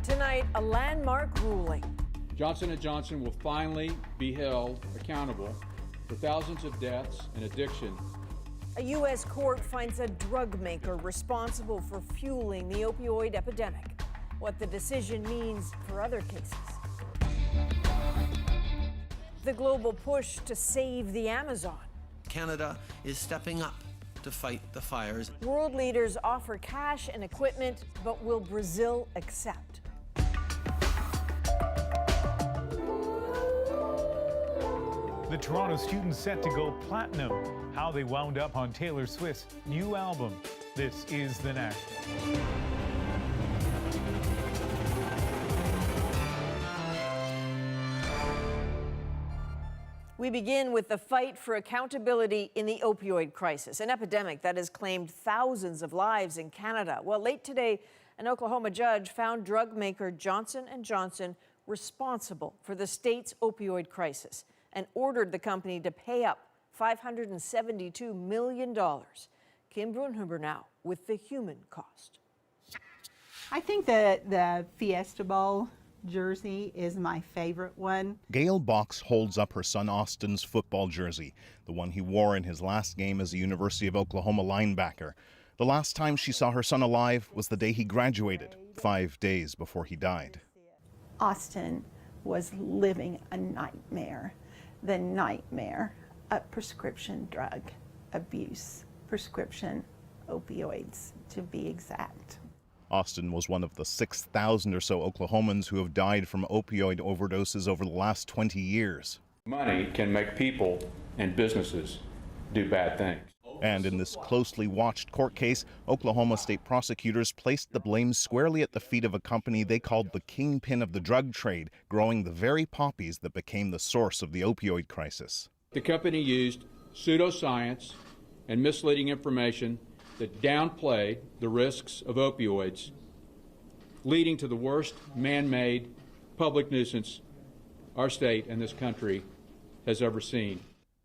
Tonight, a landmark ruling. Johnson & Johnson will finally be held accountable for thousands of deaths and addiction. A U.S. court finds a drug maker responsible for fueling the opioid epidemic. What the decision means for other cases. The global push to save the Amazon. Canada is stepping up to fight the fires. World leaders offer cash and equipment, but will Brazil accept? The Toronto students set to go platinum. How they wound up on Taylor Swift's new album. This is The National. We begin with the fight for accountability in the opioid crisis, an epidemic that has claimed thousands of lives in Canada. Well, late today, an Oklahoma judge found drug maker Johnson & Johnson responsible for the state's opioid crisis and ordered the company to pay up $572 million. Kim Brunhuber now with the human cost. I think that the Fiesta Bowl jersey is my favorite one. Gail Box holds up her son Austin's football jersey, the one he wore in his last game as a University of Oklahoma linebacker. The last time she saw her son alive was the day he graduated, 5 days before he died. Austin was living a nightmare, the nightmare of prescription drug abuse, prescription opioids to be exact. Austin was one of the 6,000 or so Oklahomans who have died from opioid overdoses over the last 20 years. Money can make people and businesses do bad things. And in this closely watched court case, Oklahoma state prosecutors placed the blame squarely at the feet of a company they called the kingpin of the drug trade, growing the very poppies that became the source of the opioid crisis. The company used pseudoscience and misleading information that downplayed the risks of opioids, leading to the worst man-made public nuisance our state and this country has ever seen.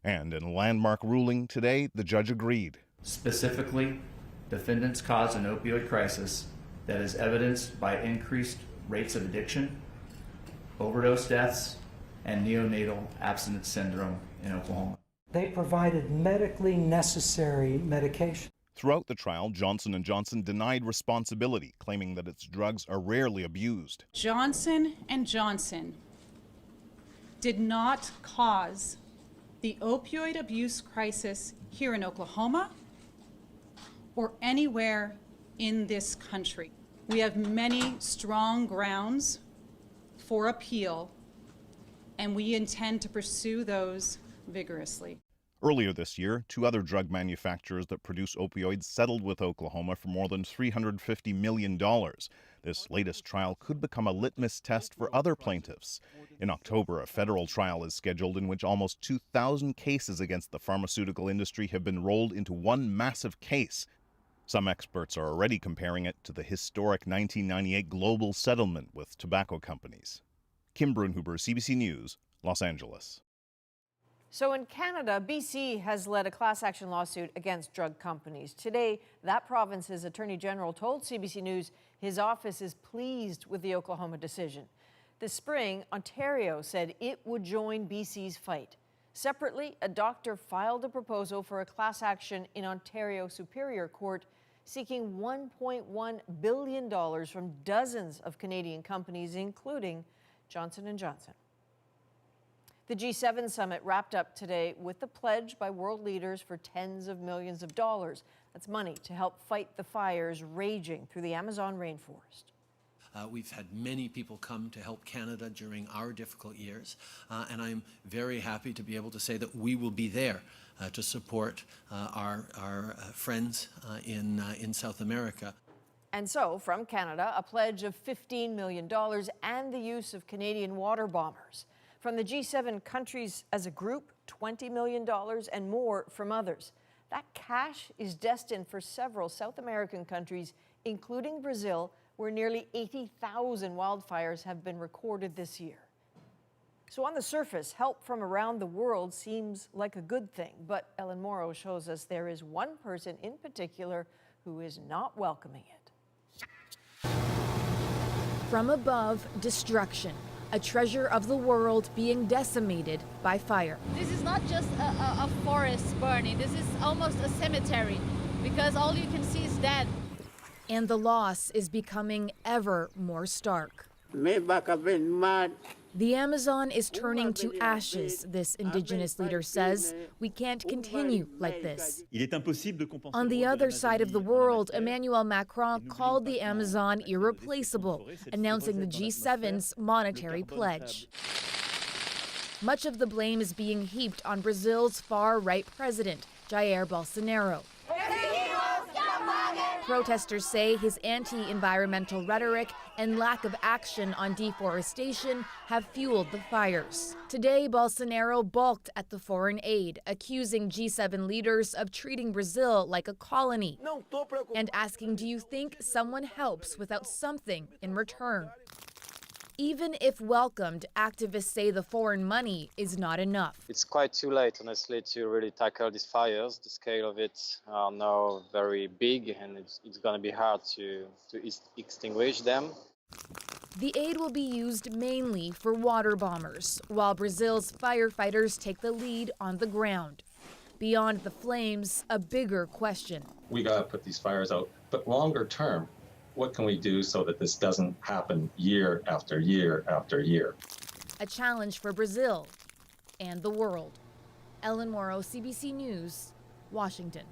And in a landmark ruling today, the judge agreed. Specifically, defendants caused an opioid crisis that is evidenced by increased rates of addiction, overdose deaths, and neonatal abstinence syndrome in Oklahoma. They provided medically necessary medication. Throughout the trial, Johnson & Johnson denied responsibility, claiming that its drugs are rarely abused. Johnson & Johnson did not cause the opioid abuse crisis here in Oklahoma or anywhere in this country. We have many strong grounds for appeal, and we intend to pursue those vigorously. Earlier this year, 2 other drug manufacturers that produce opioids settled with Oklahoma for more than $350 million. This latest trial could become a litmus test for other plaintiffs. In October, a federal trial is scheduled in which almost 2,000 cases against the pharmaceutical industry have been rolled into one massive case. Some experts are already comparing it to the historic 1998 global settlement with tobacco companies. Kim Brunhuber, CBC News, Los Angeles. So in Canada, BC has led a class action lawsuit against drug companies. Today, that province's Attorney General told CBC News his office is pleased with the Oklahoma decision. This spring, Ontario said it would join BC's fight. Separately, a doctor filed a proposal for a class action in Ontario Superior Court seeking $1.1 billion from dozens of Canadian companies, including Johnson & Johnson. The G7 summit wrapped up today with the pledge by world leaders for tens of millions of dollars. That's money to help fight the fires raging through the Amazon rainforest. We've had many people come to help Canada during our difficult years, and I'm very happy to be able to say that we will be there to support our friends in South America. And so, from Canada, a pledge of $15 million and the use of Canadian water bombers. From the G7 countries as a group, $20 million and more from others. That cash is destined for several South American countries, including Brazil, where nearly 80,000 wildfires have been recorded this year. So on the surface, help from around the world seems like a good thing, but Ellen Morrow shows us there is one person in particular who is not welcoming it. From above, destruction. A treasure of the world being decimated by fire. This is not just a forest burning. This is almost a cemetery because all you can see is dead. And the loss is becoming ever more stark. The Amazon is turning to ashes, this indigenous leader says. We can't continue like this. On the other side of the world, Emmanuel Macron called the Amazon irreplaceable, announcing the G7's monetary pledge. Much of the blame is being heaped on Brazil's far-right president, Jair Bolsonaro. Protesters say his anti-environmental rhetoric and lack of action on deforestation have fueled the fires. Today, Bolsonaro balked at the foreign aid, accusing G7 leaders of treating Brazil like a colony and asking, do you think someone helps without something in return? Even if welcomed, activists say the foreign money is not enough. It's quite too late, honestly, to really tackle these fires. The scale of it are now very big, and it's going to be hard to extinguish them. The aid will be used mainly for water bombers, while Brazil's firefighters take the lead on the ground. Beyond the flames, a bigger question. We got to put these fires out, but longer term, what can we do so that this doesn't happen year after year after year? A challenge for Brazil and the world. Ellen Morrow, CBC News, Washington.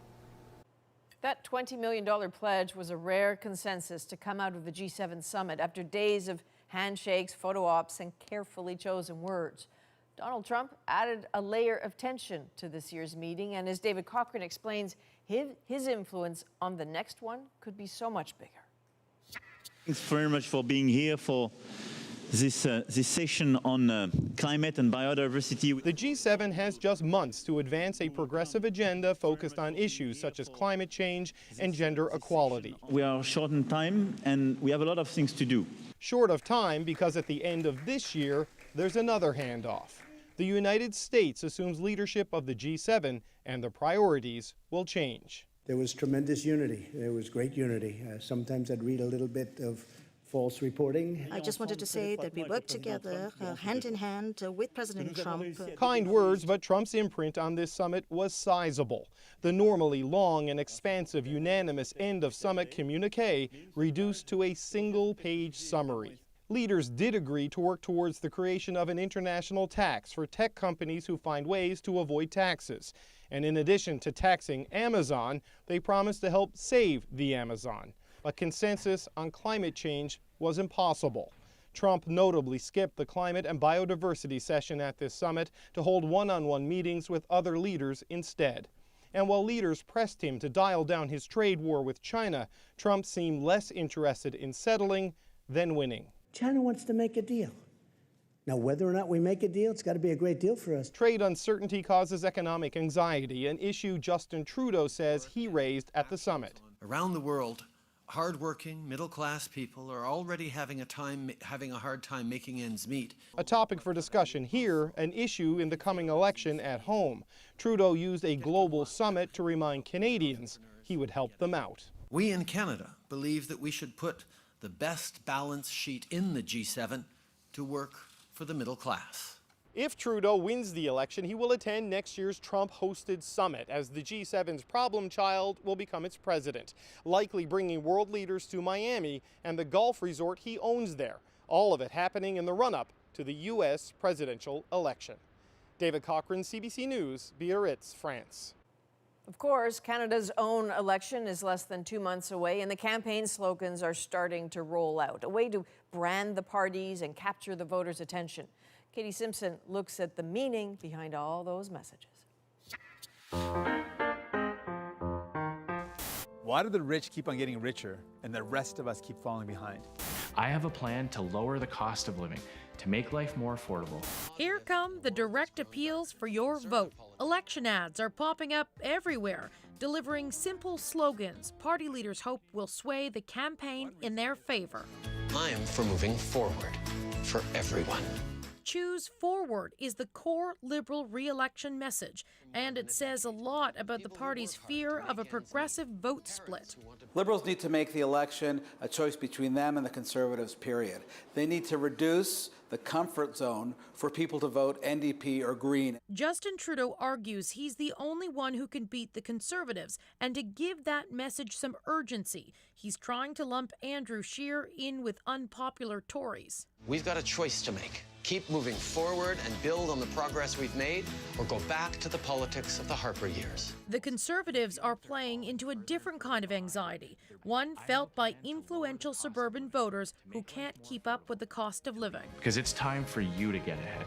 That $20 million pledge was a rare consensus to come out of the G7 summit after days of handshakes, photo ops, and carefully chosen words. Donald Trump added a layer of tension to this year's meeting, and as David Cochran explains, his influence on the next one could be so much bigger. Thanks very much for being here for this session on climate and biodiversity. The G7 has just months to advance a progressive agenda focused on issues such as climate change and gender equality. We are short on time and we have a lot of things to do. Short of time because at the end of this year, there's another handoff. The United States assumes leadership of the G7 and the priorities will change. There was tremendous unity. There was great unity. Sometimes I'd read a little bit of false reporting. I just wanted to say that we worked together, hand in hand, with President Trump. Kind words, but Trump's imprint on this summit was sizable. The normally long and expansive unanimous end of summit communique reduced to a single-page summary. Leaders did agree to work towards the creation of an international tax for tech companies who find ways to avoid taxes. And in addition to taxing Amazon, they promised to help save the Amazon. A consensus on climate change was impossible. Trump notably skipped the climate and biodiversity session at this summit to hold one-on-one meetings with other leaders instead. And while leaders pressed him to dial down his trade war with China, Trump seemed less interested in settling than winning. China wants to make a deal. Now, whether or not we make a deal, it's got to be a great deal for us. Trade uncertainty causes economic anxiety, an issue Justin Trudeau says he raised at the summit. Around the world, hardworking, middle-class people are already having a hard time making ends meet. A topic for discussion here, an issue in the coming election at home. Trudeau used a global summit to remind Canadians he would help them out. We in Canada believe that we should put the best balance sheet in the G7 to work for the middle class. If Trudeau wins the election, he will attend next year's Trump-hosted summit, as the G7's problem child will become its president, likely bringing world leaders to Miami and the golf resort he owns there, all of it happening in the run-up to the U.S. presidential election. David Cochran, CBC News, Biarritz, France. Of course, Canada's own election is less than 2 months away, and the campaign slogans are starting to roll out, a way to brand the parties and capture the voters' attention. Katie Simpson looks at the meaning behind all those messages. Why do the rich keep on getting richer and the rest of us keep falling behind? I have a plan to lower the cost of living, to make life more affordable. Here come the direct appeals for your vote. Election ads are popping up everywhere, delivering simple slogans party leaders hope will sway the campaign in their favor. I am for moving forward for everyone. Choose Forward is the core Liberal re-election message, and it says a lot about the party's fear of a progressive vote split. Liberals need to make the election a choice between them and the Conservatives, period. They need to reduce the comfort zone for people to vote NDP or Green. Justin Trudeau argues he's the only one who can beat the Conservatives, and to give that message some urgency, he's trying to lump Andrew Scheer in with unpopular Tories. We've got a choice to make. Keep moving forward and build on the progress we've made, or go back to the politics of the Harper years. The Conservatives are playing into a different kind of anxiety, one felt by influential suburban voters who can't keep up with the cost of living. Because it's time for you to get ahead.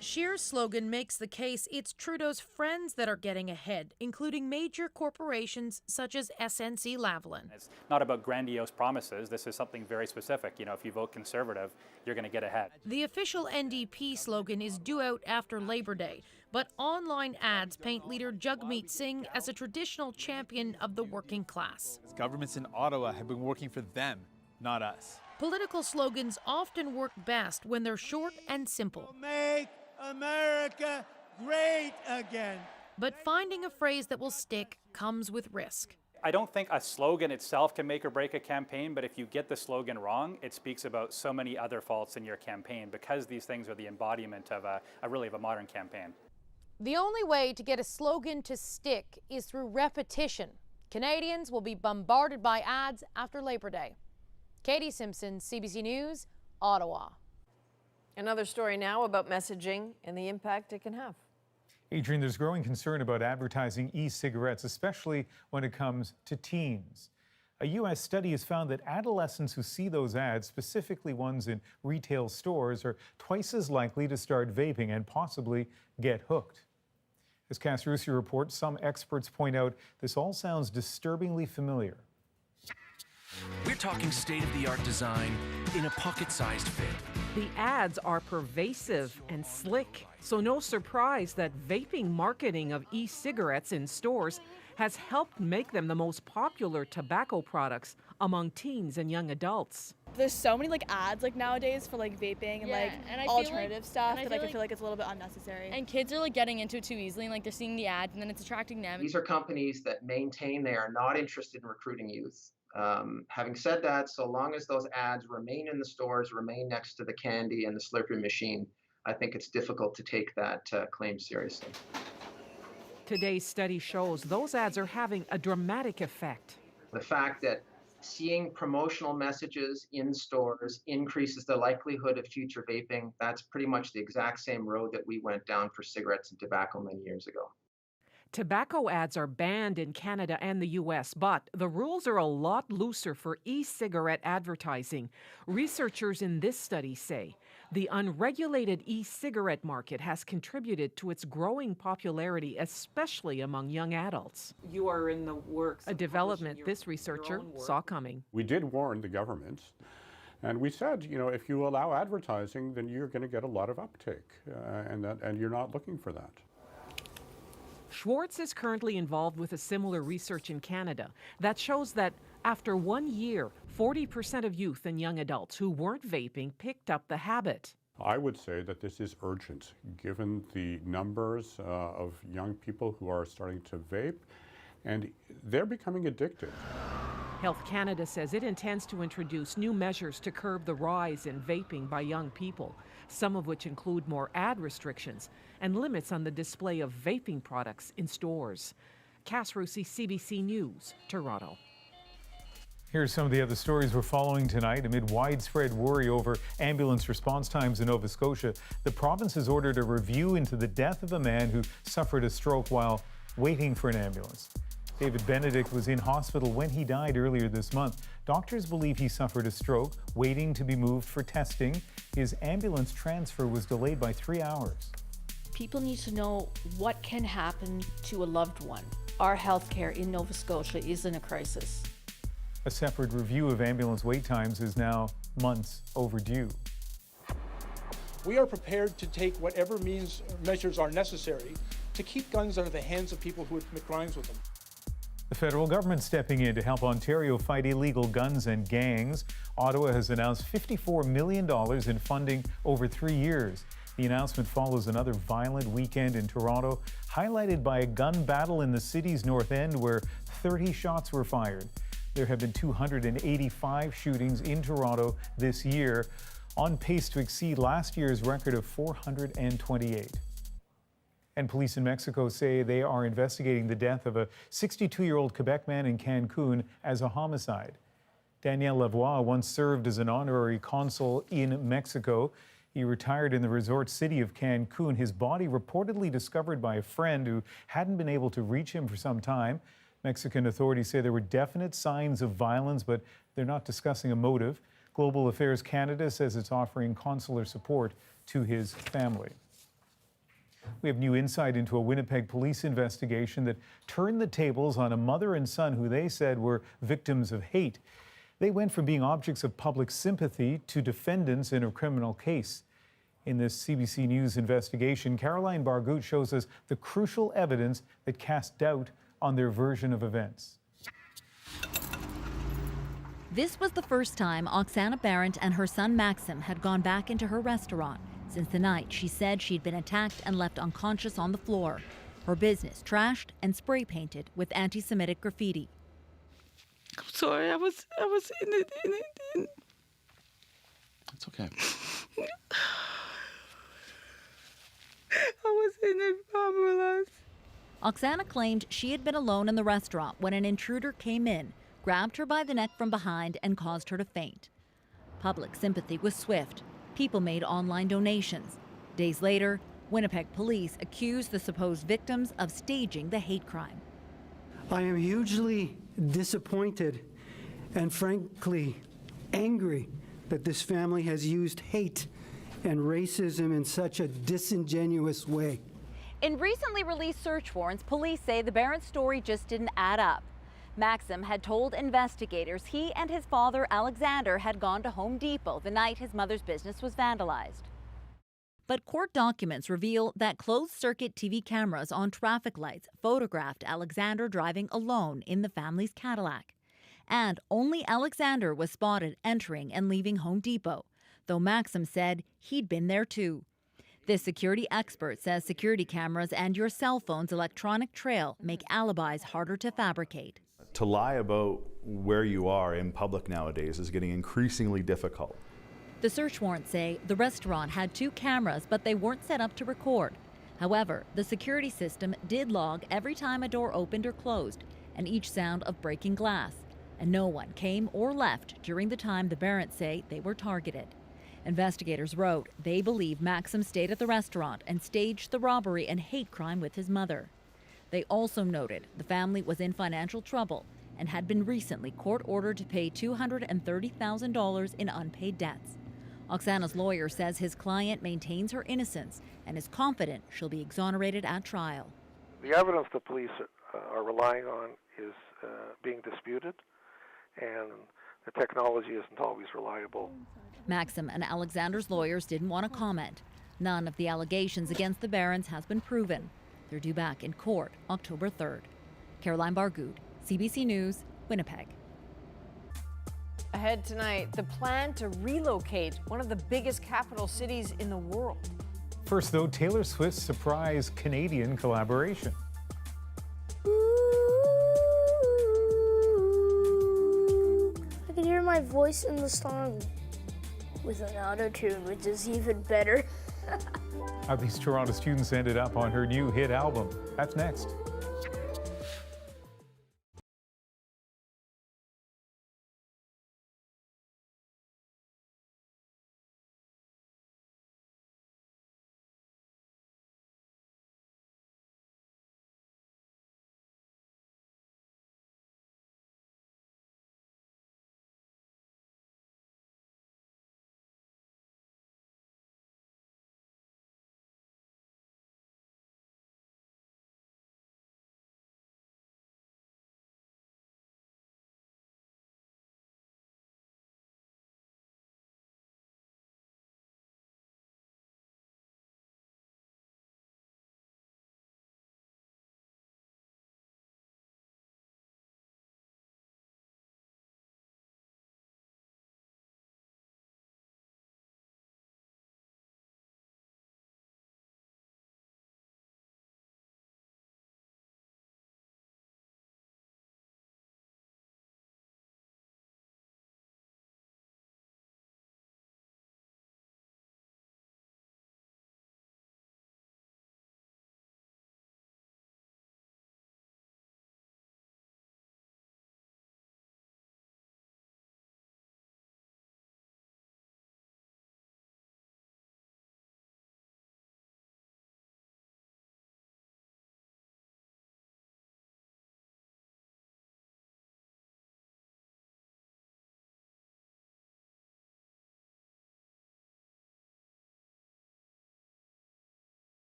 Scheer's slogan makes the case it's Trudeau's friends that are getting ahead, including major corporations such as SNC-Lavalin. It's not about grandiose promises. This is something very specific. You know, if you vote Conservative, you're going to get ahead. The official NDP slogan is due out after Labor Day, but online ads paint leader Jagmeet Singh as a traditional champion of the working class. Governments in Ottawa have been working for them, not us. Political slogans often work best when they're short and simple. Make America great again. But finding a phrase that will stick comes with risk. I don't think a slogan itself can make or break a campaign, but if you get the slogan wrong, it speaks about so many other faults in your campaign, because these things are the embodiment of a modern campaign. The only way to get a slogan to stick is through repetition. Canadians will be bombarded by ads after Labor Day. Katie Simpson, CBC News, Ottawa. Another story now about messaging and the impact it can have. Adrian, there's growing concern about advertising e-cigarettes, especially when it comes to teens. A U.S. study has found that adolescents who see those ads, specifically ones in retail stores, are twice as likely to start vaping and possibly get hooked. As Cass Russi reports, some experts point out this all sounds disturbingly familiar. We're talking state-of-the-art design in a pocket-sized fit. The ads are pervasive and slick, so no surprise that vaping marketing of e-cigarettes in stores has helped make them the most popular tobacco products among teens and young adults. There's so many ads nowadays for vaping and alternative stuff that I feel like it's a little bit unnecessary. And kids are getting into it too easily, and they're seeing the ads and then it's attracting them. These are companies that maintain they are not interested in recruiting youth. Having said that, so long as those ads remain in the stores, remain next to the candy and the Slurpee machine, I think it's difficult to take that claim seriously. Today's study shows those ads are having a dramatic effect. The fact that seeing promotional messages in stores increases the likelihood of future vaping, that's pretty much the exact same road that we went down for cigarettes and tobacco many years ago. Tobacco ads are banned in Canada and the U.S., but the rules are a lot looser for e-cigarette advertising. Researchers in this study say the unregulated e-cigarette market has contributed to its growing popularity, especially among young adults. You are in the works. A development this researcher saw coming. We did warn the government, and we said, if you allow advertising, then you're going to get a lot of uptake, and you're not looking for that. Schwartz is currently involved with a similar research in Canada that shows that after 1 year, 40% of youth and young adults who weren't vaping picked up the habit. I would say that this is urgent, given the numbers of young people who are starting to vape, and they're becoming addicted. Health Canada says it intends to introduce new measures to curb the rise in vaping by young people, some of which include more ad restrictions and limits on the display of vaping products in stores. Cass Russi, CBC News, Toronto. Here's some of the other stories we're following tonight. Amid widespread worry over ambulance response times in Nova Scotia, the province has ordered a review into the death of a man who suffered a stroke while waiting for an ambulance. David Benedict was in hospital when he died earlier this month. Doctors believe he suffered a stroke, waiting to be moved for testing. His ambulance transfer was delayed by 3 hours. People need to know what can happen to a loved one. Our healthcare in Nova Scotia is in a crisis. A separate review of ambulance wait times is now months overdue. We are prepared to take whatever measures are necessary to keep guns out of the hands of people who would commit crimes with them. The federal government stepping in to help Ontario fight illegal guns and gangs. Ottawa has announced $54 million in funding over 3 years. The announcement follows another violent weekend in Toronto, highlighted by a gun battle in the city's north end where 30 shots were fired. There have been 285 shootings in Toronto this year, on pace to exceed last year's record of 428. And police in Mexico say they are investigating the death of a 62-year-old Quebec man in Cancun as a homicide. Daniel Lavoie once served as an honorary consul in Mexico. He retired in the resort city of Cancun. His body reportedly discovered by a friend who hadn't been able to reach him for some time. Mexican authorities say there were definite signs of violence, but they're not discussing a motive. Global Affairs Canada says it's offering consular support to his family. We have new insight into a Winnipeg police investigation that turned the tables on a mother and son who they said were victims of hate. They went from being objects of public sympathy to defendants in a criminal case. In this CBC News investigation, Caroline Bargout shows us the crucial evidence that cast doubt on their version of events. This was the first time Oksana Barrett and her son Maxim had gone back into her restaurant since the night she said she'd been attacked and left unconscious on the floor. Her business trashed and spray painted with anti-Semitic graffiti. I'm sorry, I was in it. It's okay. I was in it, Pamela. Oksana claimed she had been alone in the restaurant when an intruder came in, grabbed her by the neck from behind and caused her to faint. Public sympathy was swift. People made online donations. Days later, Winnipeg police accused the supposed victims of staging the hate crime. I am hugely disappointed and frankly angry that this family has used hate and racism in such a disingenuous way. In recently released search warrants, police say the Barrett story just didn't add up. Maxim had told investigators he and his father, Alexander, had gone to Home Depot the night his mother's business was vandalized. But court documents reveal that closed-circuit TV cameras on traffic lights photographed Alexander driving alone in the family's Cadillac. And only Alexander was spotted entering and leaving Home Depot, though Maxim said he'd been there too. This security expert says security cameras and your cell phone's electronic trail make alibis harder to fabricate. To lie about where you are in public nowadays is getting increasingly difficult. The search warrants say the restaurant had 2 cameras, but they weren't set up to record. However, the security system did log every time a door opened or closed and each sound of breaking glass. And no one came or left during the time the Barretts say they were targeted. Investigators wrote they believe Maxim stayed at the restaurant and staged the robbery and hate crime with his mother. They also noted the family was in financial trouble and had been recently court-ordered to pay $230,000 in unpaid debts. Oksana's lawyer says his client maintains her innocence and is confident she'll be exonerated at trial. The evidence the police are relying on is being disputed, and the technology isn't always reliable. Maxim and Alexander's lawyers didn't want to comment. None of the allegations against the Barretts has been proven. They're due back in court October 3rd. Caroline Bargout, CBC News, Winnipeg. Ahead tonight, the plan to relocate one of the biggest capital cities in the world. First, though, Taylor Swift's surprise Canadian collaboration. I can hear my voice in the song with an auto-tune, which is even better. How these Toronto students ended up on her new hit album. That's next.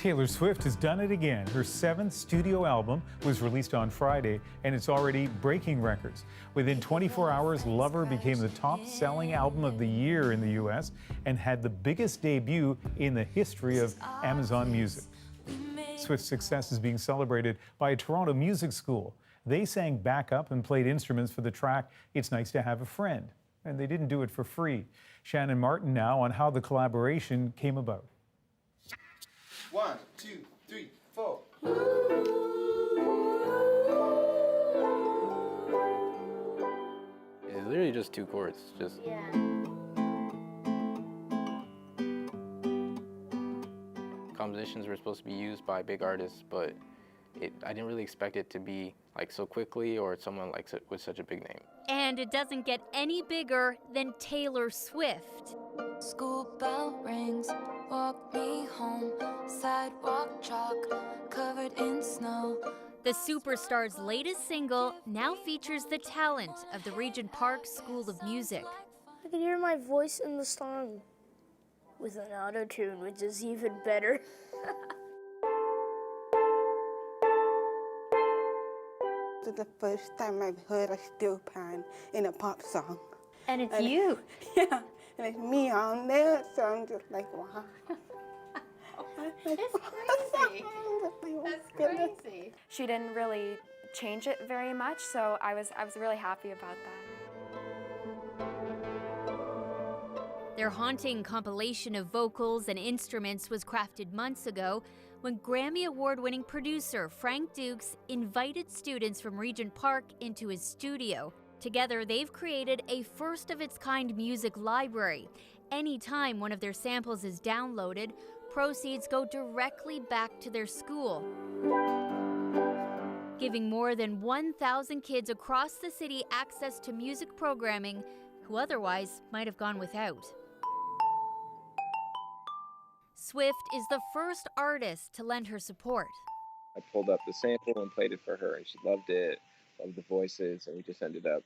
Taylor Swift has done it again. Her 7th studio album was released on Friday, and it's already breaking records. Within 24 hours, Lover became the top-selling album of the year in the U.S. and had the biggest debut in the history of Amazon Music. Swift's success is being celebrated by a Toronto music school. They sang backup and played instruments for the track It's Nice to Have a Friend, and they didn't do it for free. Shannon Martin now on how the collaboration came about. 1, 2, 3, 4. It's literally just 2 chords. Compositions were supposed to be used by big artists, but I didn't really expect it to be like so quickly or someone like with such a big name. And it doesn't get any bigger than Taylor Swift. School bell rings, walk me home, sidewalk chalk, covered in snow. The superstar's latest single now features the talent of the Regent Park School of Music. I can hear my voice in the song with an auto-tune, which is even better. This is the first time I've heard a steel pan in a pop song. And it's you. Yeah, and it's me on there, so I'm just like, wow. It's crazy. That's crazy. She didn't really change it very much, so I was really happy about that. Their haunting compilation of vocals and instruments was crafted months ago when Grammy Award-winning producer Frank Dukes invited students from Regent Park into his studio. Together, they've created a first-of-its-kind music library. Anytime one of their samples is downloaded, proceeds go directly back to their school, giving more than 1,000 kids across the city access to music programming who otherwise might have gone without. Swift is the first artist to lend her support. I pulled up the sample and played it for her, and she loved it, loved the voices, and we just ended up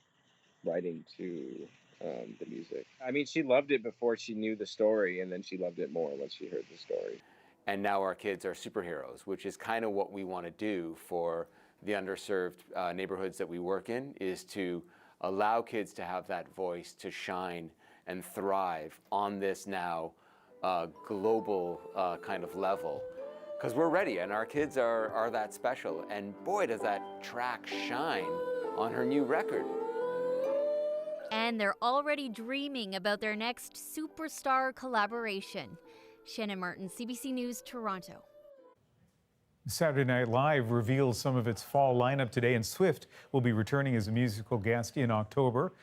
writing to the music. I mean, she loved it before she knew the story, and then she loved it more once she heard the story. And now our kids are superheroes, which is kind of what we want to do for the underserved neighborhoods that we work in, is to allow kids to have that voice to shine and thrive on this now global kind of level. Because we're ready, and our kids are that special. And boy, does that track shine on her new record. And they're already dreaming about their next superstar collaboration. Shannon Martin, CBC News, Toronto. Saturday Night Live reveals some of its fall lineup today, and Swift will be returning as a musical guest in October.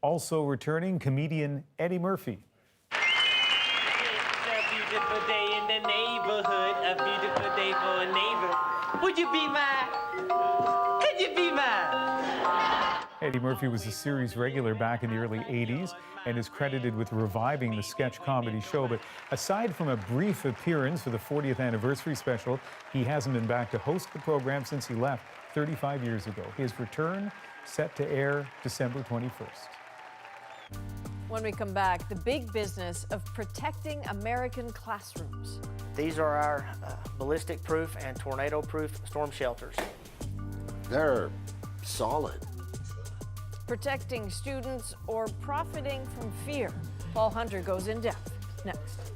Also returning, comedian Eddie Murphy. It's a beautiful day in the neighborhood, a beautiful day for a neighbor. Would you be mine? Could you be mine? Eddie Murphy was a series regular back in the early 80s and is credited with reviving the sketch comedy show. But aside from a brief appearance for the 40th anniversary special, he hasn't been back to host the program since he left 35 years ago. His return set to air December 21st. When we come back, the big business of protecting American classrooms. These are our ballistic-proof and tornado-proof storm shelters. They're solid. Protecting students or profiting from fear. Paul Hunter goes in depth next.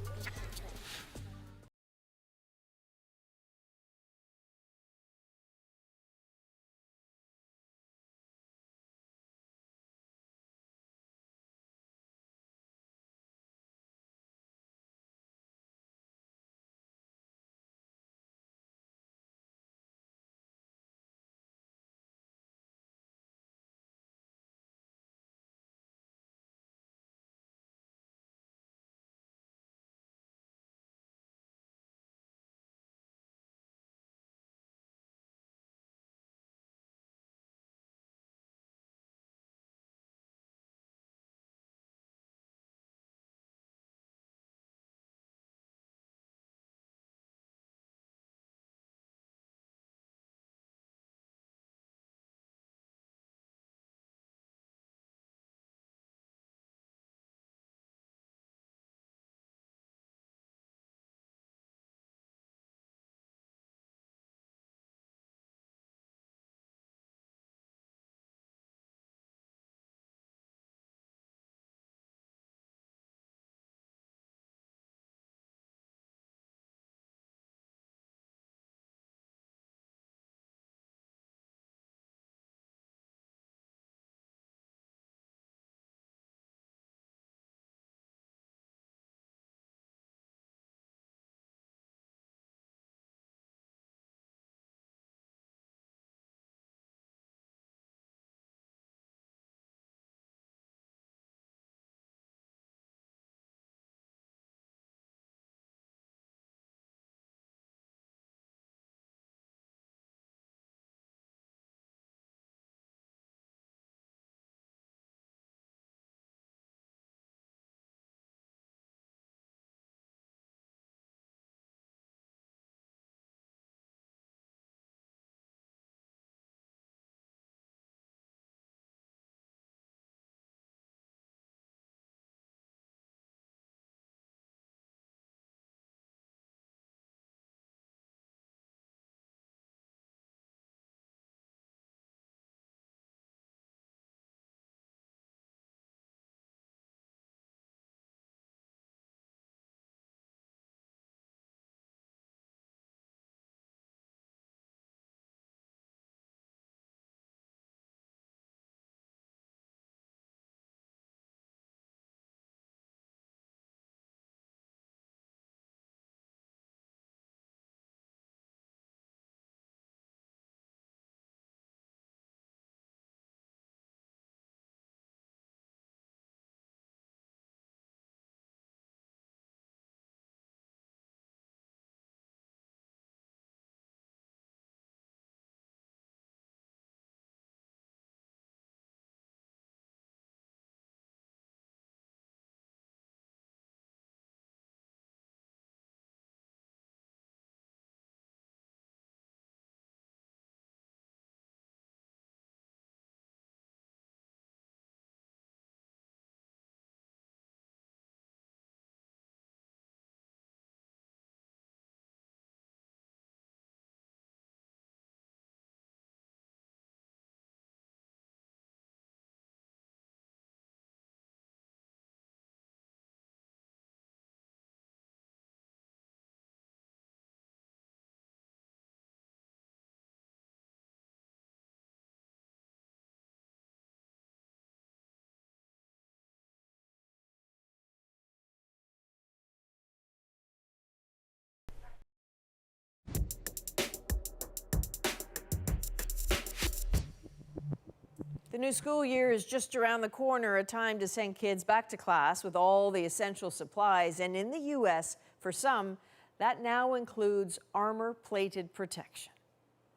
new school year is just around the corner, a time to send kids back to class with all the essential supplies. And in the U.S., for some, that now includes armor-plated protection.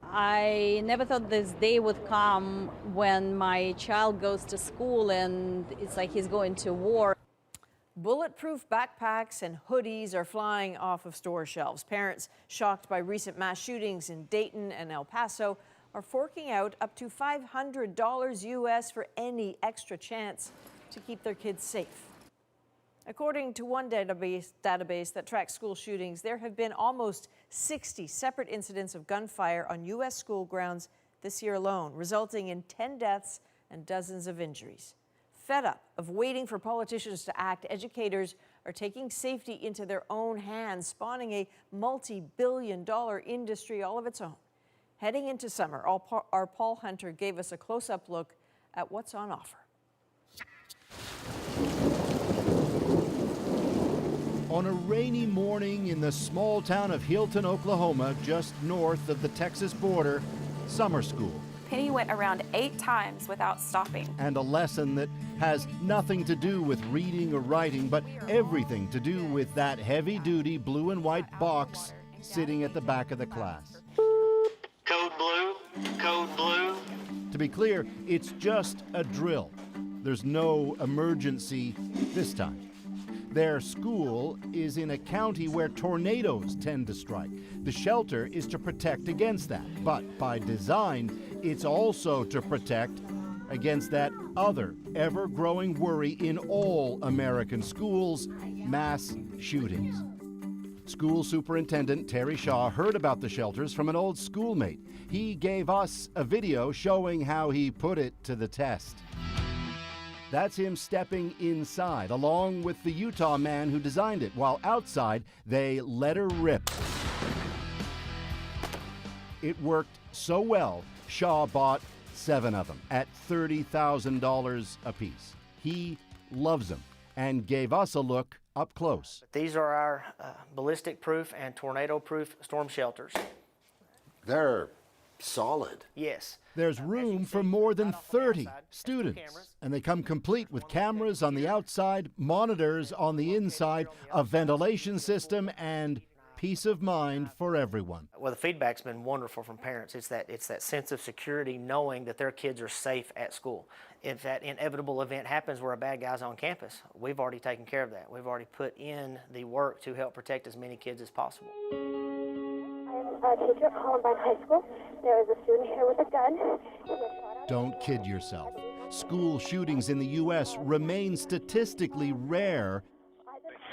I never thought this day would come when my child goes to school and it's like he's going to war. Bulletproof backpacks and hoodies are flying off of store shelves. Parents shocked by recent mass shootings in Dayton and El Paso are forking out up to $500 US for any extra chance to keep their kids safe. According to one database that tracks school shootings, there have been almost 60 separate incidents of gunfire on U.S. school grounds this year alone, resulting in 10 deaths and dozens of injuries. Fed up of waiting for politicians to act, educators are taking safety into their own hands, spawning a multi-billion-dollar industry all of its own. Heading into summer, our Paul Hunter gave us a close-up look at what's on offer. On a rainy morning in the small town of Hilton, Oklahoma, just north of the Texas border, summer school. Penny went around 8 times without stopping. And a lesson that has nothing to do with reading or writing, but everything to do with that heavy-duty blue and white box sitting at the back of the class. Code blue, code blue. To be clear, it's just a drill. There's no emergency this time. Their school is in a county where tornadoes tend to strike. The shelter is to protect against that, but by design, it's also to protect against that other ever-growing worry in all American schools, mass shootings. School Superintendent Terry Shaw heard about the shelters from an old schoolmate. He gave us a video showing how he put it to the test. That's him stepping inside, along with the Utah man who designed it, while outside, they let her rip. It worked so well, Shaw bought 7 of them at $30,000 apiece. He loves them and gave us a look up close. These are our ballistic-proof and tornado-proof storm shelters. They're solid. Yes. There's room for more than 30 students, and they come complete with cameras on the outside, monitors on the inside, a ventilation system, and peace of mind for everyone. Well, the feedback's been wonderful from parents. It's that sense of security knowing that their kids are safe at school. If that inevitable event happens where a bad guy's on campus, we've already taken care of that. We've already put in the work to help protect as many kids as possible. I am a teacher at Columbine High School. There is a student here with a gun. Don't kid yourself. School shootings in the U.S. remain statistically rare.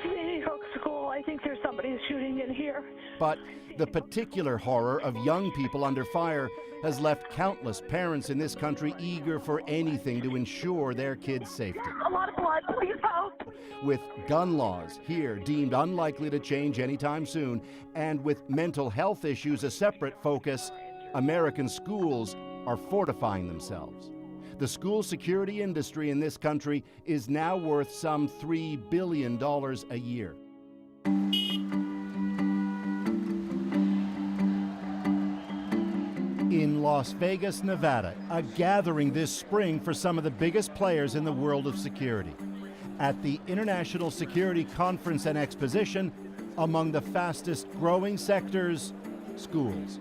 Community Hook School, I think there's somebody shooting in here. But the particular horror of young people under fire has left countless parents in this country eager for anything to ensure their kids' safety. A lot of blood, please help. With gun laws here deemed unlikely to change anytime soon, and with mental health issues a separate focus, American schools are fortifying themselves. The school security industry in this country is now worth some $3 billion a year. In Las Vegas, Nevada, a gathering this spring for some of the biggest players in the world of security. At the International Security Conference and Exposition, among the fastest growing sectors, schools.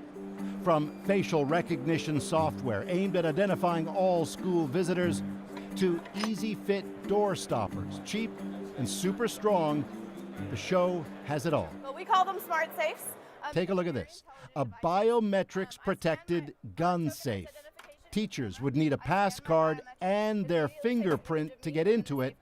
From facial recognition software aimed at identifying all school visitors to easy-fit door stoppers, cheap and super strong, the show has it all. Well, we call them smart safes. Take a look at this, a biometrics-protected gun safe. Teachers would need a pass card and their fingerprint to get into it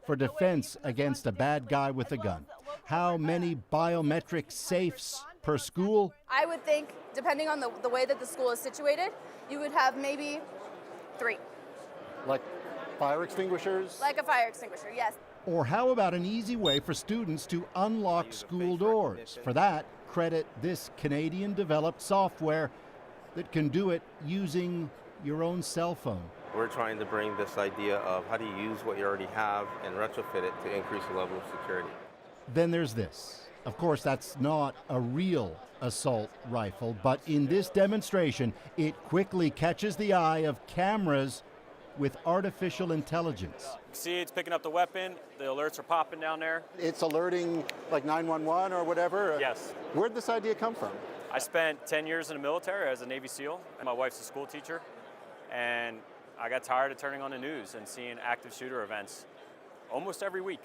for defense against a bad guy with a gun. How many biometric safes per school? I would think, depending on the way that the school is situated, you would have maybe 3. Like fire extinguishers? Like a fire extinguisher, yes. Or how about an easy way for students to unlock school doors? For that, credit this Canadian-developed software that can do it using your own cell phone. We're trying to bring this idea of how do you use what you already have and retrofit it to increase the level of security. Then there's this. Of course, that's not a real assault rifle, but in this demonstration, it quickly catches the eye of cameras with artificial intelligence. See, it's picking up the weapon. The alerts are popping down there. It's alerting like 911 or whatever? Yes. Where'd this idea come from? I spent 10 years in the military as a Navy SEAL. My wife's a school teacher, and I got tired of turning on the news and seeing active shooter events almost every week.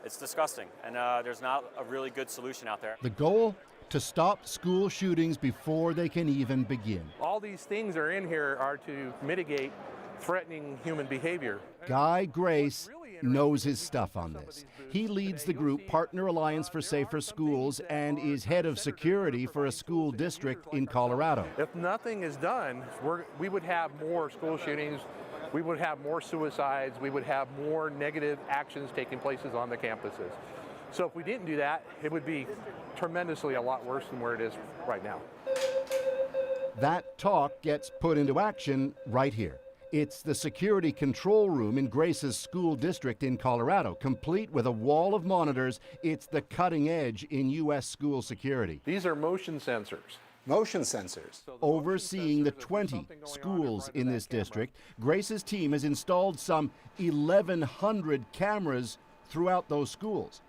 It's disgusting, and there's not a really good solution out there. The goal? To stop school shootings before they can even begin. All these things are in here are to mitigate threatening human behavior. Guy Grace knows his stuff on this. He leads the group Partner Alliance for Safer Schools and is head of security for a school district in Colorado. If nothing is done, we would have more school shootings, we would have more suicides, we would have more negative actions taking places on the campuses. So if we didn't do that, it would be tremendously a lot worse than where it is right now. That talk gets put into action right here. It's the security control room in Grace's school district in Colorado, complete with a wall of monitors. It's the cutting edge in U.S. school security. These are motion sensors. Motion sensors. Overseeing the 20 schools in this district, Grace's team has installed some 1,100 cameras throughout those schools.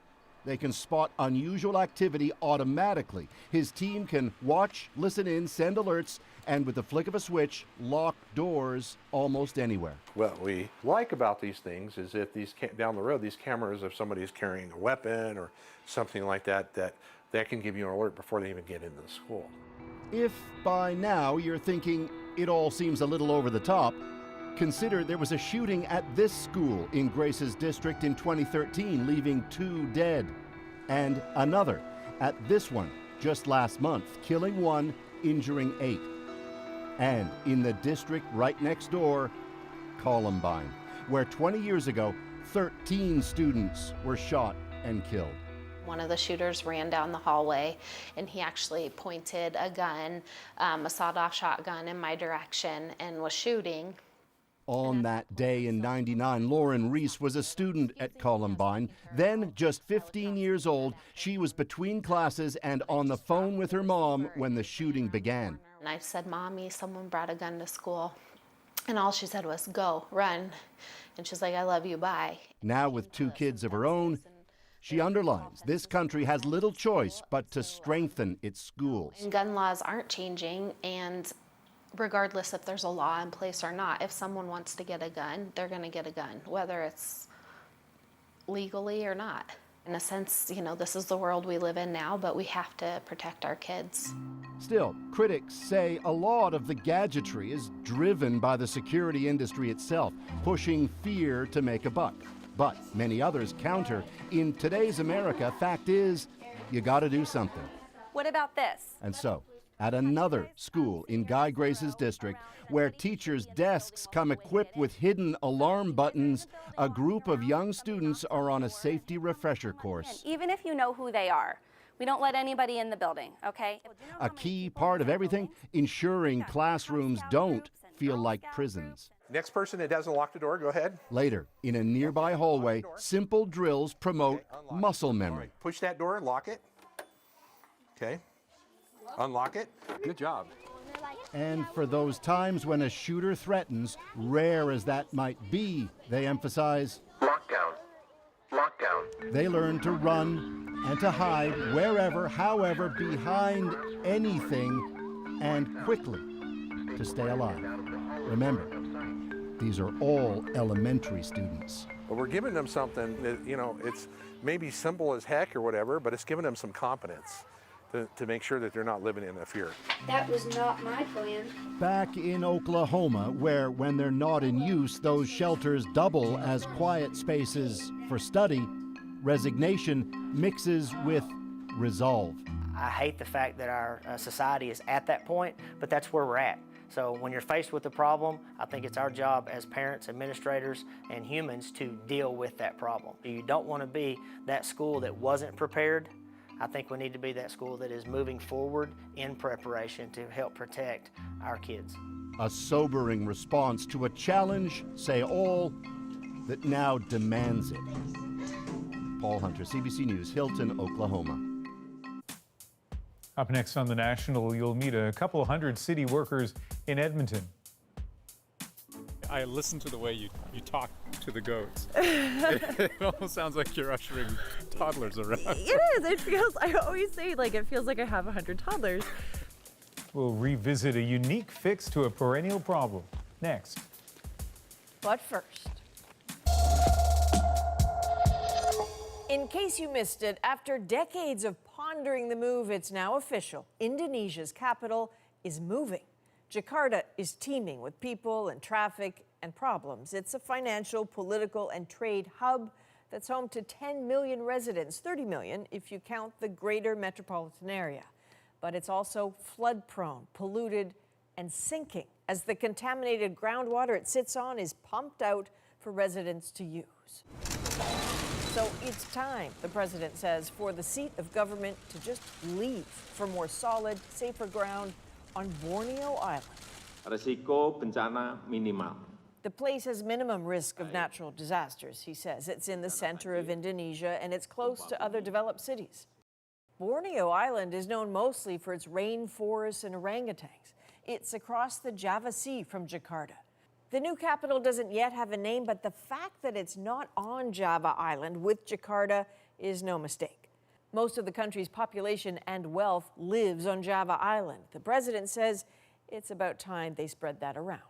They can spot unusual activity automatically. His team can watch, listen in, send alerts, and with the flick of a switch, lock doors almost anywhere. What we like about these things is if down the road, these cameras, if somebody's carrying a weapon or something like that, that can give you an alert before they even get into the school. If by now you're thinking it all seems a little over the top, consider there was a shooting at this school in Grace's district in 2013, leaving 2 dead. And another at this one just last month, killing 1, injuring 8. And in the district right next door, Columbine, where 20 years ago, 13 students were shot and killed. One of the shooters ran down the hallway and he actually pointed a gun, a sawed-off shotgun in my direction and was shooting. On that day in '99, Lauren Reese was a student at Columbine. Then, just 15 years old, she was between classes and on the phone with her mom when the shooting began. And I said, "Mommy, someone brought a gun to school." And all she said was, "Go, run." And she's like, "I love you, bye." Now with 2 kids of her own, she underlines this country has little choice but to strengthen its schools. And gun laws aren't changing, and regardless if there's a law in place or not, if someone wants to get a gun, they're going to get a gun, whether it's legally or not. In a sense, you know, this is the world we live in now, but we have to protect our kids. Still, critics say a lot of the gadgetry is driven by the security industry itself, pushing fear to make a buck. But many others counter, in today's America, fact is, you got to do something. What about this? And so, at another school in Guy Grace's district, where teachers' desks come equipped with hidden alarm buttons, a group of young students are on a safety refresher course. Even if you know who they are, we don't let anybody in the building, okay? A key part of everything, ensuring classrooms don't feel like prisons. Next person that doesn't lock the door, go ahead. Later, in a nearby hallway, simple drills promote muscle memory. Push that door and lock it. Okay. Unlock it. Good job. And for those times when a shooter threatens, rare as that might be, they emphasize lockdown. Lockdown. They learn to run and to hide wherever, however, behind anything, and quickly to stay alive. Remember, these are all elementary students. But we're giving them something that, you know, it's maybe simple as heck or whatever, but it's giving them some confidence to make sure that they're not living in a fear. That was not my plan. Back in Oklahoma, where when they're not in use, those shelters double as quiet spaces for study, resignation mixes with resolve. I hate the fact that our society is at that point, but that's where we're at. So when you're faced with a problem, I think it's our job as parents, administrators, and humans to deal with that problem. You don't want to be that school that wasn't prepared. I think we need to be that school that is moving forward in preparation to help protect our kids. A sobering response to a challenge, say all, that now demands it. Paul Hunter, CBC News, Hilton, Oklahoma. Up next on The National, you'll meet a couple hundred city workers in Edmonton. I listen to the way you talk to the goats. It almost sounds like you're ushering toddlers around. It is. It feels, I always say, like, it feels like I have 100 toddlers. We'll revisit a unique fix to a perennial problem next. But first, in case you missed it, after decades of pondering the move, it's now official. Indonesia's capital is moving. Jakarta is teeming with people and traffic and problems. It's a financial, political, and trade hub that's home to 10 million residents, 30 million if you count the greater metropolitan area. But it's also flood-prone, polluted, and sinking as the contaminated groundwater it sits on is pumped out for residents to use. So it's time, the president says, for the seat of government to just leave for more solid, safer ground on Borneo Island. Risiko bencana minimal. The place has minimum risk of natural disasters, he says. It's in the center of Indonesia and it's close to other developed cities. Borneo Island is known mostly for its rainforests and orangutans. It's across the Java Sea from Jakarta. The new capital doesn't yet have a name, but the fact that it's not on Java Island with Jakarta is no mistake. Most of the country's population and wealth lives on Java Island. The president says it's about time they spread that around.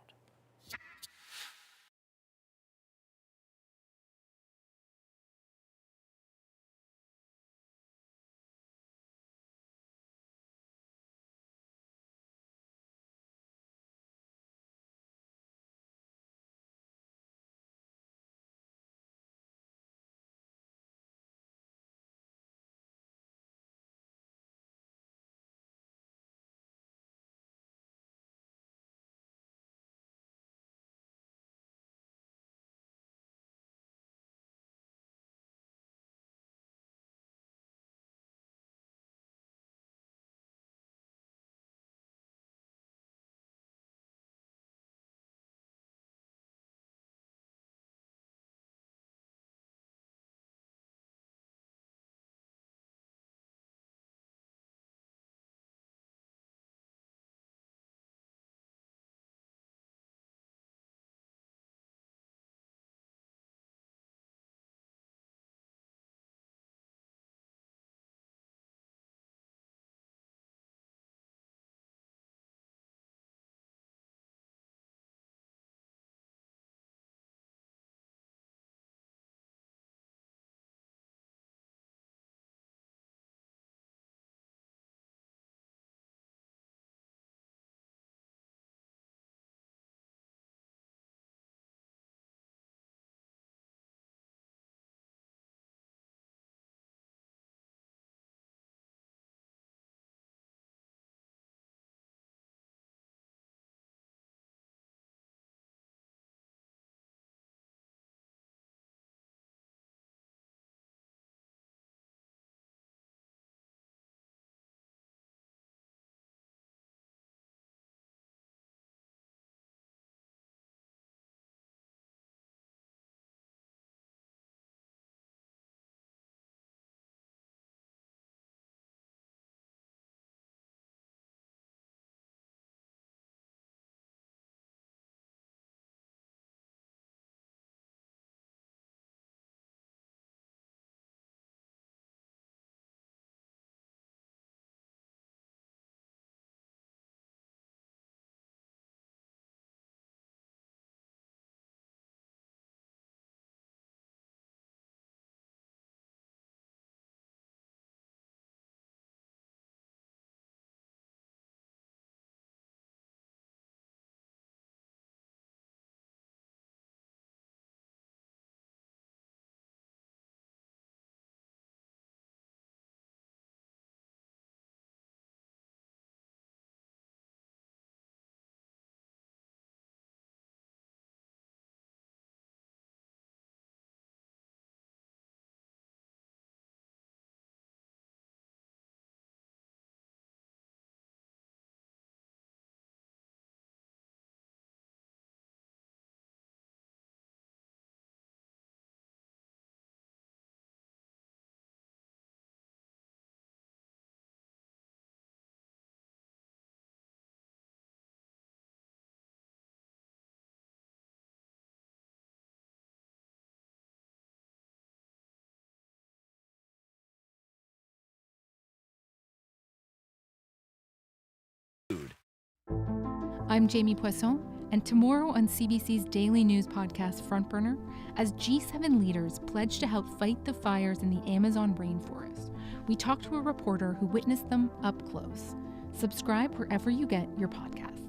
I'm Jamie Poisson, and tomorrow on CBC's daily news podcast Front Burner, as G7 leaders pledge to help fight the fires in the Amazon rainforest, we talk to a reporter who witnessed them up close. Subscribe wherever you get your podcasts.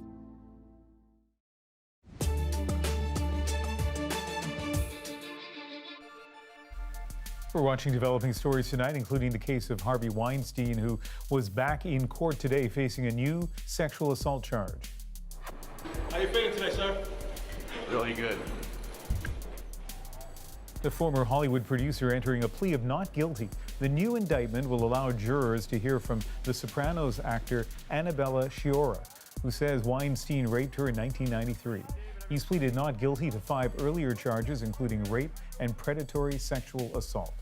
We're watching developing stories tonight, including the case of Harvey Weinstein, who was back in court today facing a new sexual assault charge. How are you feeling today, sir? Really good. The former Hollywood producer entering a plea of not guilty. The new indictment will allow jurors to hear from The Sopranos actor Annabella Sciorra, who says Weinstein raped her in 1993. He's pleaded not guilty to 5 earlier charges, including rape and predatory sexual assault.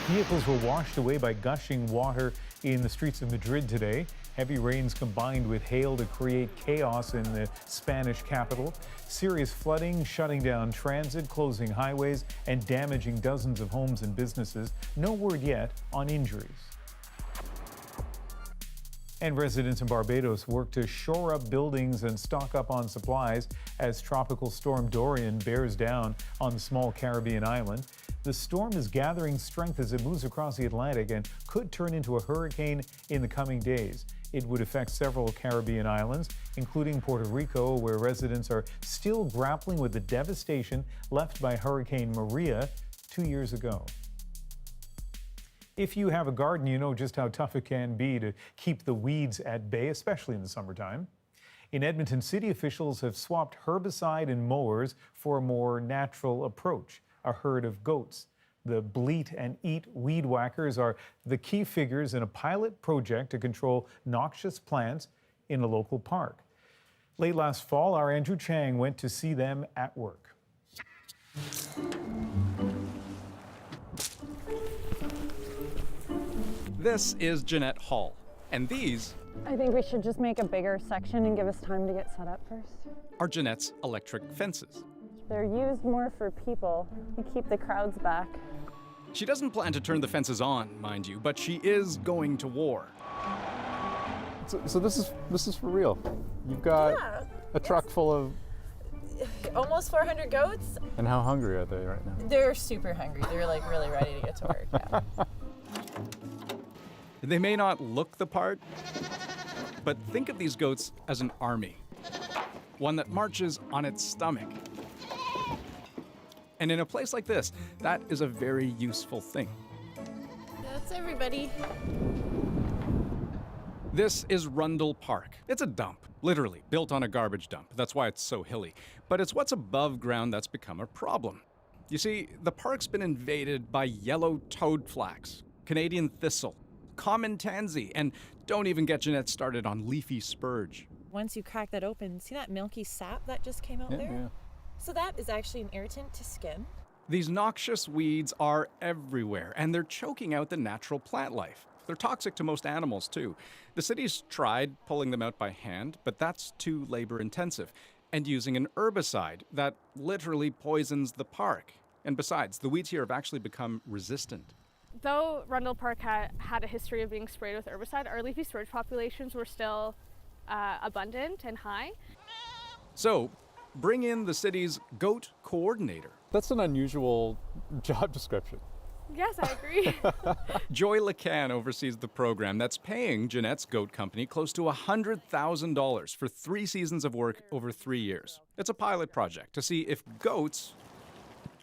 Vehicles were washed away by gushing water in the streets of Madrid today. Heavy rains combined with hail to create chaos in the Spanish capital. Serious flooding, shutting down transit, closing highways, and damaging dozens of homes and businesses. No word yet on injuries. And residents in Barbados work to shore up buildings and stock up on supplies as Tropical Storm Dorian bears down on the small Caribbean island. The storm is gathering strength as it moves across the Atlantic and could turn into a hurricane in the coming days. It would affect several Caribbean islands, including Puerto Rico, where residents are still grappling with the devastation left by Hurricane Maria 2 years ago. If you have a garden, you know just how tough it can be to keep the weeds at bay, especially in the summertime. In Edmonton, city officials have swapped herbicide and mowers for a more natural approach, a herd of goats. The bleat and eat weed whackers are the key figures in a pilot project to control noxious plants in a local park. Late last fall, our Andrew Chang went to see them at work. This is Jeanette Hall, and these I think we should just make a bigger section and give us time to get set up first. are Jeanette's electric fences. They're used more for people to keep the crowds back. She doesn't plan to turn the fences on, mind you, but she is going to war. So this is for real. You've got a truck full of. Almost 400 goats. And how hungry are they right now? They're super hungry. They're like really ready to get to work. Yeah. They may not look the part, but think of these goats as an army, one that marches on its stomach. And in a place like this, that is a very useful thing. That's everybody. This is Rundle Park. It's a dump, literally, built on a garbage dump. That's why it's so hilly. But it's what's above ground that's become a problem. You see, the park's been invaded by yellow toadflax, Canadian thistle, common tansy, and don't even get Jeanette started on leafy spurge. Once you crack that open, see that milky sap that just came out there? Yeah. So that is actually an irritant to skin. These noxious weeds are everywhere, and they're choking out the natural plant life. They're toxic to most animals, too. The city's tried pulling them out by hand, but that's too labor-intensive, and using an herbicide that literally poisons the park. And besides, the weeds here have actually become resistant. Though Rundle Park had a history of being sprayed with herbicide, our leafy spurge populations were still abundant and high. So, bring in the city's goat coordinator. That's an unusual job description. Yes, I agree. Joy LeCan oversees the program that's paying Jeanette's goat company close to $100,000 for 3 seasons of work over 3 years. It's a pilot project to see if goats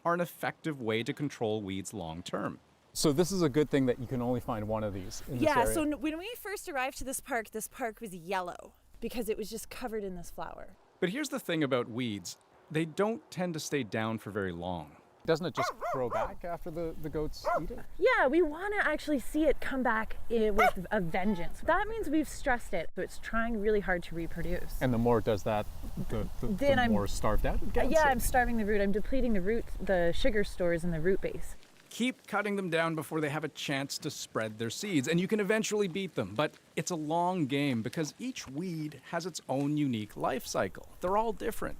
are an effective way to control weeds long term. So this is a good thing that you can only find one of these in this area. So when we first arrived to this park was yellow because it was just covered in this flower. But here's the thing about weeds. They don't tend to stay down for very long. Doesn't it just grow back after the goats eat it? Yeah, we want to actually see it come back with a vengeance. That means we've stressed it, so it's trying really hard to reproduce. And the more it does that, the more starved out it gets. Yeah, I'm starving the root. I'm depleting the root, the sugar stores in the root base. Keep cutting them down before they have a chance to spread their seeds, and you can eventually beat them. But it's a long game because each weed has its own unique life cycle. They're all different.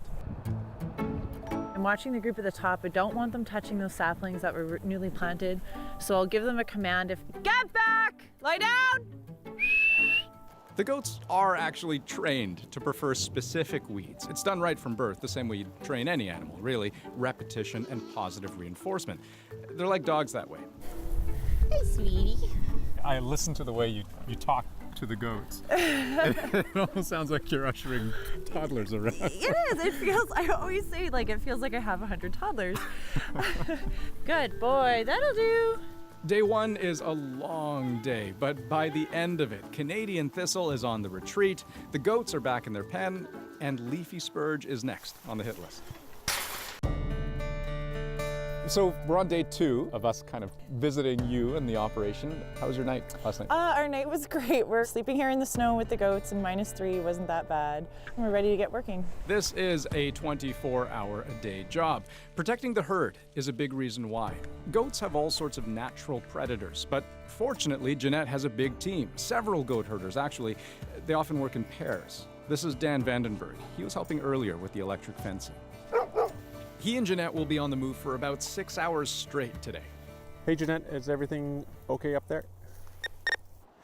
I'm watching the group at the top. I don't want them touching those saplings that were newly planted, so I'll give them a command get back, lie down. The goats are actually trained to prefer specific weeds. It's done right from birth, the same way you'd train any animal, really. Repetition and positive reinforcement. They're like dogs that way. Hey, sweetie. I listen to the way you talk to the goats. It almost sounds like you're ushering toddlers around. It is. It feels, I always say, like, it feels like I have 100 toddlers. Good boy. That'll do. Day one is a long day, but by the end of it, Canadian thistle is on the retreat, the goats are back in their pen, and leafy spurge is next on the hit list. So we're on day 2 of us kind of visiting you and the operation. How was your night last night? Our night was great. We're sleeping here in the snow with the goats, and -3 wasn't that bad. And we're ready to get working. This is a 24-hour-a-day job. Protecting the herd is a big reason why. Goats have all sorts of natural predators, but fortunately, Jeanette has a big team. Several goat herders, actually. They often work in pairs. This is Dan Vandenberg. He was helping earlier with the electric fencing. He and Jeanette will be on the move for about 6 hours straight today. Hey Jeanette, is everything okay up there?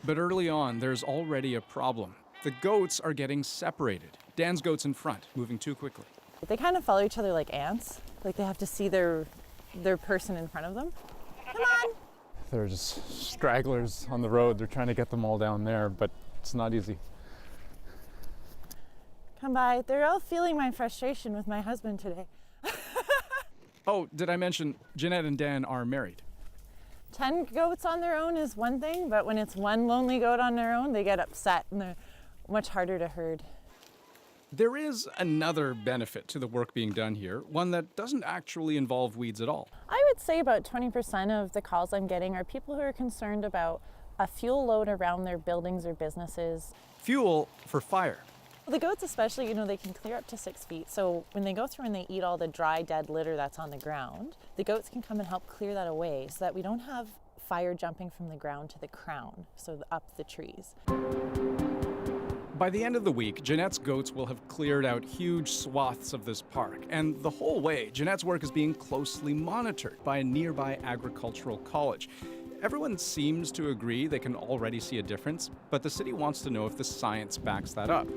But early on, there's already a problem. The goats are getting separated. Dan's goats in front, moving too quickly. They kind of follow each other like ants. Like they have to see their person in front of them. Come on! There's just stragglers on the road. They're trying to get them all down there, but it's not easy. Come by. They're all feeling my frustration with my husband today. Oh, did I mention Jeanette and Dan are married? 10 goats on their own is one thing, but when it's one lonely goat on their own, they get upset and they're much harder to herd. There is another benefit to the work being done here, one that doesn't actually involve weeds at all. I would say about 20% of the calls I'm getting are people who are concerned about a fuel load around their buildings or businesses. Fuel for fire. The goats especially, they can clear up to 6 feet. So when they go through and they eat all the dry, dead litter that's on the ground, the goats can come and help clear that away so that we don't have fire jumping from the ground to the crown, so up the trees. By the end of the week, Jeanette's goats will have cleared out huge swaths of this park. And the whole way, Jeanette's work is being closely monitored by a nearby agricultural college. Everyone seems to agree they can already see a difference, but the city wants to know if the science backs that up.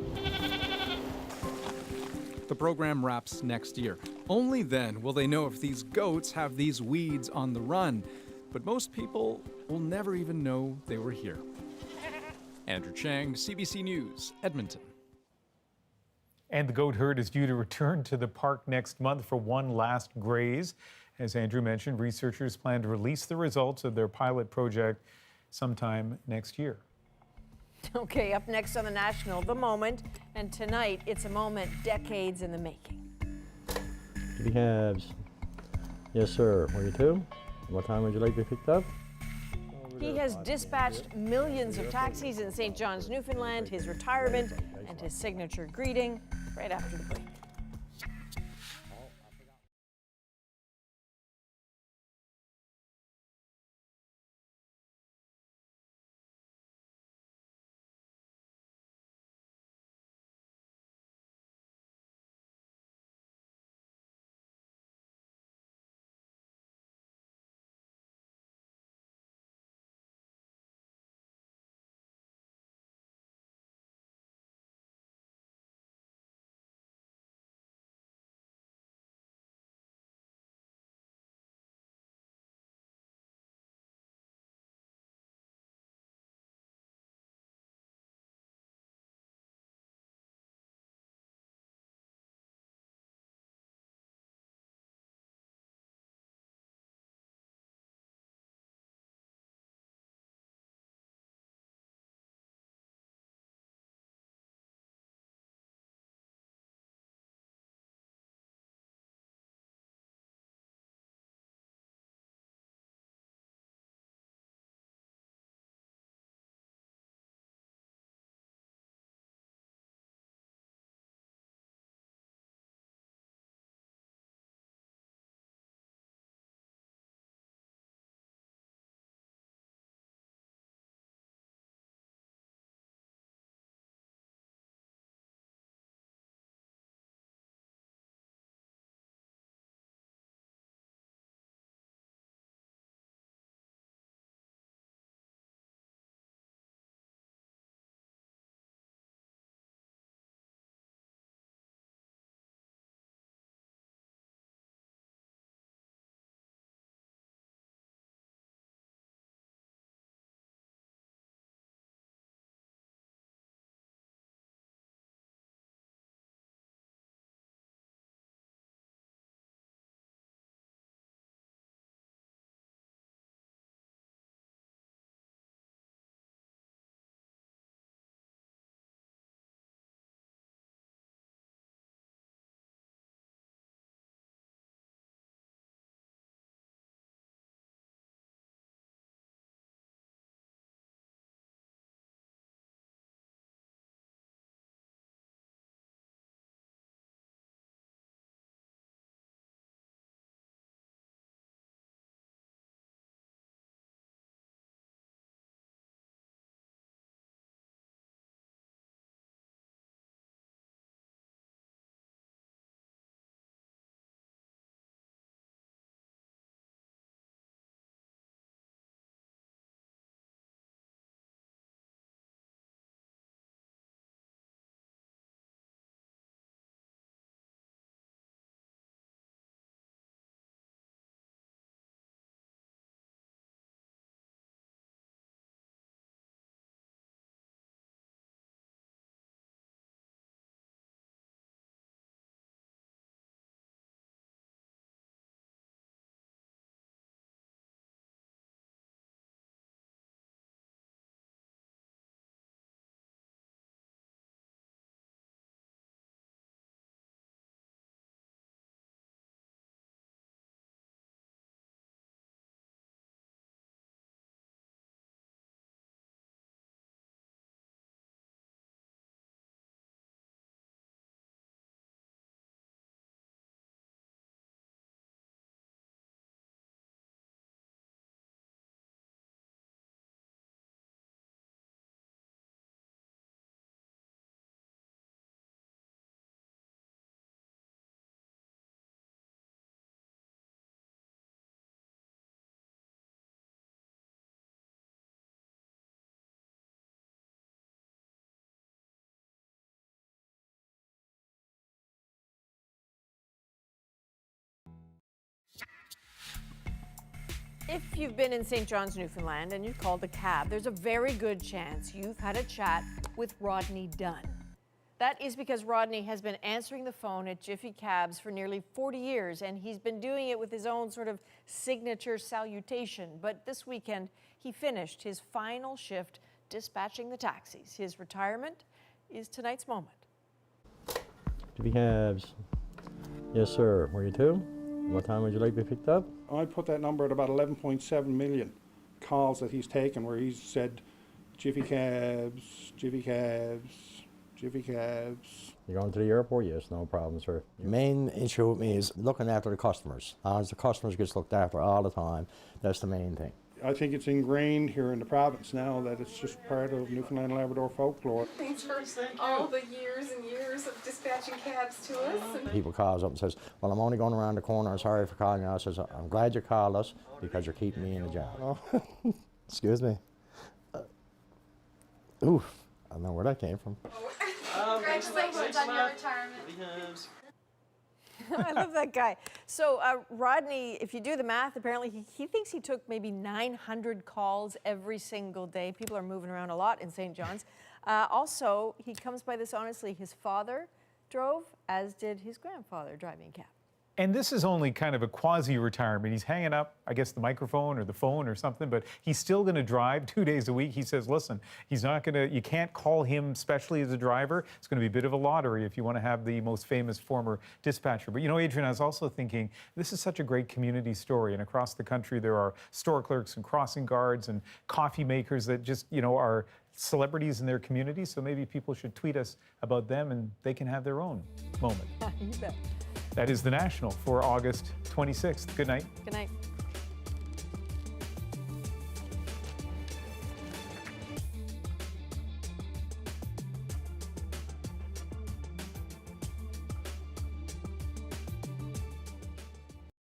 The program wraps next year. Only then will they know if these goats have these weeds on the run. But most people will never even know they were here. Andrew Chang, CBC News, Edmonton. And the goat herd is due to return to the park next month for one last graze. As Andrew mentioned, researchers plan to release the results of their pilot project sometime next year. Okay, up next on The National, The Moment. And tonight, it's a moment decades in the making. Kitty cabs. Yes, sir. Where you to? What time would you like to be picked up? He has dispatched millions of taxis in St. John's, Newfoundland, his retirement, and his signature greeting right after the break. If you've been in St. John's, Newfoundland, and you've called a cab, there's a very good chance you've had a chat with Rodney Dunn. That is because Rodney has been answering the phone at Jiffy Cabs for nearly 40 years, and he's been doing it with his own sort of signature salutation. But this weekend, he finished his final shift dispatching the taxis. His retirement is tonight's moment. Jiffy Cabs. Yes, sir. Where you to? What time would you like to be picked up? I put that number at about 11.7 million calls that he's taken where he's said Jiffy Cabs, Jiffy Cabs, Jiffy Cabs. You're going to the airport? Yes, no problem, sir. The main issue with me is looking after the customers. As the customers gets looked after all the time, that's the main thing. I think it's ingrained here in the province now that it's just part of Newfoundland and Labrador folklore. Thanks for all the years and years of dispatching cabs to us. People calls up and says, well, I'm only going around the corner, sorry for calling you. I says, I'm glad you called us because you're keeping me in a job. Oh. Excuse me. Oof, I don't know where that came from. Congratulations on your retirement. I love that guy. So Rodney, if you do the math, apparently he thinks he took maybe 900 calls every single day. People are moving around a lot in St. John's. Also, he comes by this honestly. His father drove, as did his grandfather driving a cab. And this is only kind of a quasi-retirement. He's hanging up, I guess, the microphone or the phone or something, but he's still going to drive 2 days a week. He says, listen, he's not going to, you can't call him especially as a driver. It's going to be a bit of a lottery if you want to have the most famous former dispatcher. But you know, Adrian, I was also thinking, this is such a great community story. And across the country, there are store clerks and crossing guards and coffee makers that just, you know, are celebrities in their community. So maybe people should tweet us about them and they can have their own moment. You bet. That is The National for August 26th. Good night. Good night.